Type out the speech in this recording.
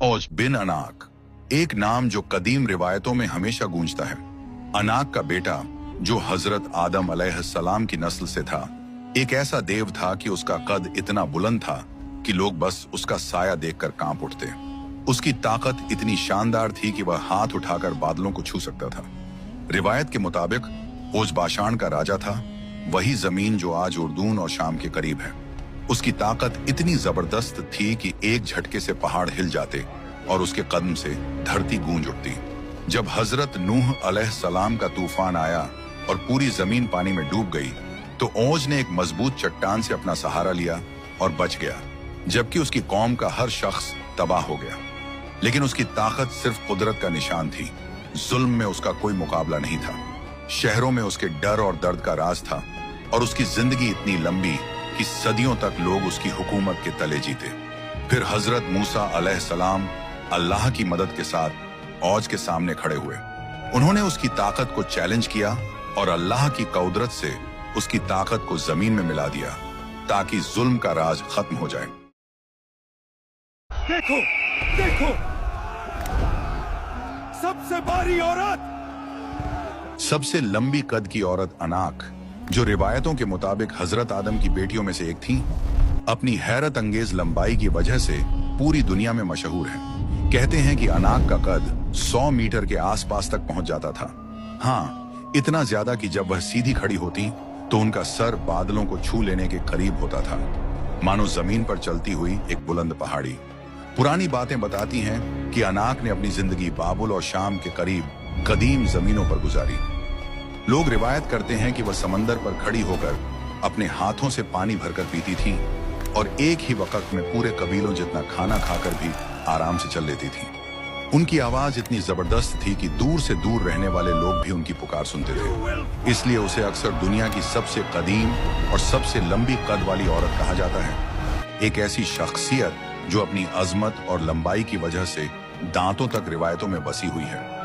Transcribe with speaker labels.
Speaker 1: औज बिन अनाक, एक नाम जो कदीम रिवायतों में हमेशा गूंजता है। अनाक का बेटा जो हजरत आदम अलैहिस्सलाम की नस्ल से था, एक ऐसा देव था कि उसका कद इतना बुलंद था कि लोग बस उसका साया देखकर कांप उठते। उसकी ताकत इतनी शानदार थी कि वह हाथ उठाकर बादलों को छू सकता था। रिवायत के मुताबिक ओज बाशान का राजा था, वही जमीन जो आज उर्दून और शाम के करीब है। उसकी ताकत इतनी जबरदस्त थी कि एक झटके से पहाड़ हिल जाते और उसके कदम से धरती गूंज उठती। जब हजरत नूह अलैहिस्सलाम का तूफान आया और पूरी जमीन पानी में डूब गई, तो ओज ने एक मजबूत चट्टान से अपना सहारा लिया और बच गया, जबकि उसकी कौम का हर शख्स तबाह हो गया। लेकिन उसकी ताकत सिर्फ कुदरत का निशान थी, जुल्म में उसका कोई मुकाबला नहीं था। शहरों में उसके डर और दर्द का राज था, और उसकी जिंदगी इतनी लंबी कि सदियों तक लोग उसकी हुकूमत के तले जीते। फिर हजरत मूसा अलैहिस्सलाम अल्लाह की मदद के साथ औज के सामने खड़े हुए। उन्होंने उसकी ताकत को चैलेंज किया और अल्लाह की कुदरत से उसकी ताकत को जमीन में मिला दिया, ताकि जुल्म का राज खत्म हो जाए।
Speaker 2: देखो देखो, सबसे बड़ी औरत,
Speaker 1: सबसे लंबी कद की औरत अनाक, जो रिवायतों के मुताबिक हजरत आदम की बेटियों में से एक थी, अपनी हैरत अंगेज लंबाई की वजह से पूरी दुनिया में मशहूर है। कहते हैं कि अनाक का कद 100 मीटर के आसपास तक पहुंच जाता था। हाँ, इतना ज्यादा कि जब वह सीधी खड़ी होती तो उनका सर बादलों को छू लेने के करीब होता था, मानो जमीन पर चलती हुई एक बुलंद पहाड़ी। पुरानी बातें बताती हैं कि अनाक ने अपनी जिंदगी बाबुल और शाम के करीब कदीम जमीनों पर गुजारी। लोग रिवायत करते हैं कि वह समंदर पर खड़ी होकर अपने हाथों से पानी भरकर पीती थी और एक ही वक्त में पूरे कबीलों जितना खाना खाकर भी आराम से चल लेती थी। उनकी आवाज इतनी जबरदस्त थी कि दूर से दूर रहने वाले लोग भी उनकी पुकार सुनते थे। इसलिए उसे अक्सर दुनिया की सबसे कदीम और सबसे लंबी कद वाली औरत कहा जाता है। एक ऐसी शख्सियत जो अपनी अजमत और लंबाई की वजह से दांतों तक रिवायतों में बसी हुई है।